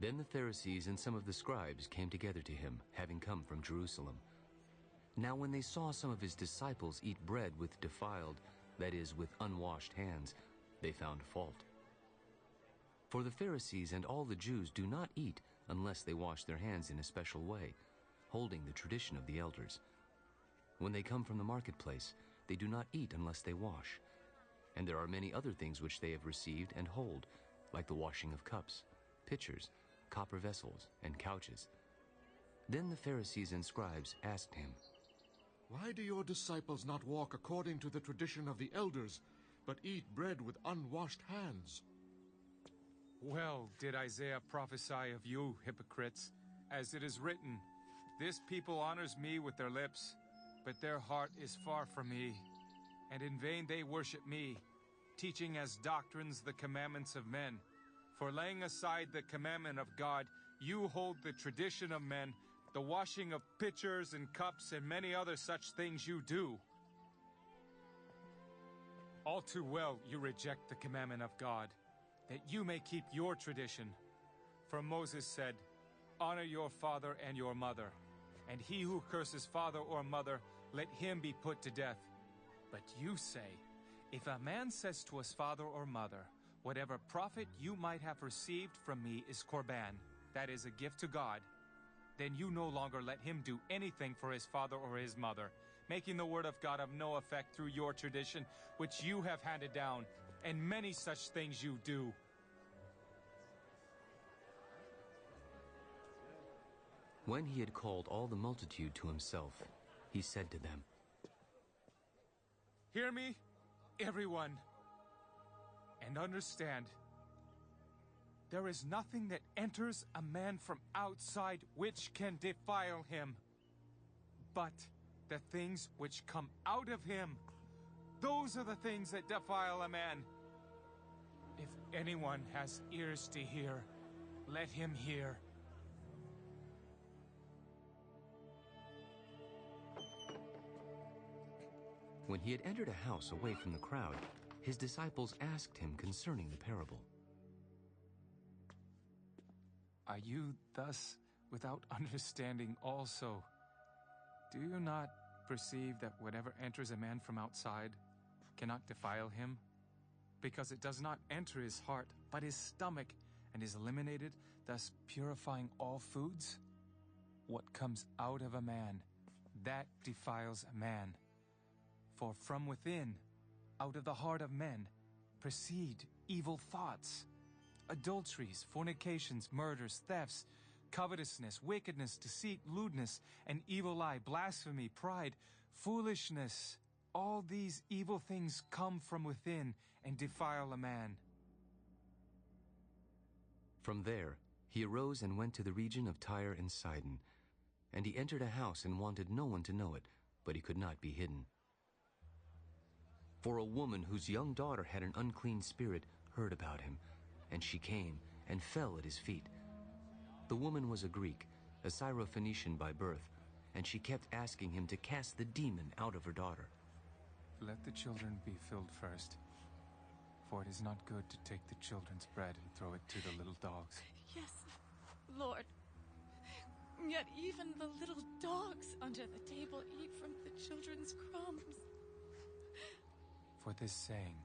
Then the Pharisees and some of the scribes came together to him, having come from Jerusalem. Now when they saw some of his disciples eat bread with defiled, that is, with unwashed hands, they found fault. For the Pharisees and all the Jews do not eat unless they wash their hands in a special way, holding the tradition of the elders. When they come from the marketplace, they do not eat unless they wash. And there are many other things which they have received and hold, like the washing of cups, pitchers, copper vessels, and couches. Then the Pharisees and scribes asked him, "Why do your disciples not walk according to the tradition of the elders, but eat bread with unwashed hands?" Well did Isaiah prophesy of you, hypocrites, as it is written, "This people honors me with their lips, but their heart is far from me. And in vain they worship me, teaching as doctrines the commandments of men. For laying aside the commandment of God, you hold the tradition of men, the washing of pitchers and cups, and many other such things you do. All too well you reject the commandment of God, that you may keep your tradition. For Moses said, 'Honor your father and your mother,' and he who curses father or mother, let him be put to death. But you say, 'If a man says to his father or mother, whatever profit you might have received from me is korban, that is a gift to God,' then you no longer let him do anything for his father or his mother, making the word of God of no effect through your tradition, which you have handed down, and many such things you do." When he had called all the multitude to himself, he said to them, "Hear me, everyone, and understand. There is nothing that enters a man from outside which can defile him, but the things which come out of him, those are the things that defile a man. If anyone has ears to hear, let him hear." When he had entered a house away from the crowd, his disciples asked him concerning the parable. Are you thus without understanding also? Do you not perceive that whatever enters a man from outside cannot defile him? Because it does not enter his heart, but his stomach, and is eliminated, thus purifying all foods? What comes out of a man, that defiles a man. For from within, out of the heart of men, proceed evil thoughts, adulteries, fornications, murders, thefts, covetousness, wickedness, deceit, lewdness, an evil eye, blasphemy, pride, foolishness. All these evil things come from within and defile a man. From there, he arose and went to the region of Tyre and Sidon. And he entered a house and wanted no one to know it, but he could not be hidden. For a woman whose young daughter had an unclean spirit heard about him, and she came and fell at his feet. The woman was a Greek, a Syrophoenician by birth, and she kept asking him to cast the demon out of her daughter. Let the children be filled first, for it is not good to take the children's bread and throw it to the little dogs. Yes, Lord. Yet even the little dogs under the table eat from the children's crumbs. For this saying,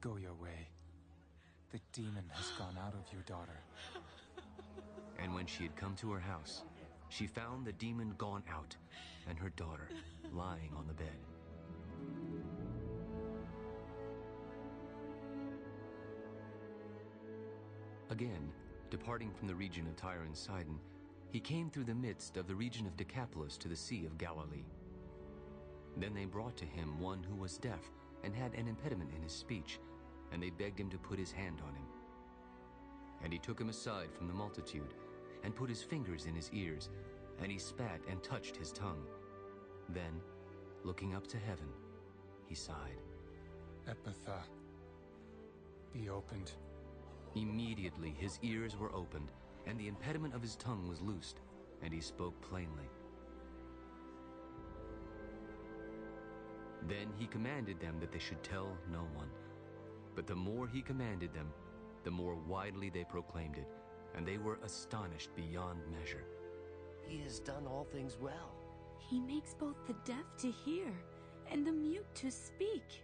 go your way. The demon has gone out of your daughter. And when she had come to her house, she found the demon gone out, and her daughter lying on the bed. Again, departing from the region of Tyre and Sidon, he came through the midst of the region of Decapolis to the Sea of Galilee. Then they brought to him one who was deaf and had an impediment in his speech, and they begged him to put his hand on him. And he took him aside from the multitude, and put his fingers in his ears, and he spat and touched his tongue. Then, looking up to heaven, he sighed. Ephphatha, be opened. Immediately his ears were opened, and the impediment of his tongue was loosed, and he spoke plainly. Then he commanded them that they should tell no one. But the more he commanded them, the more widely they proclaimed it, and they were astonished beyond measure. He has done all things well. He makes both the deaf to hear and the mute to speak.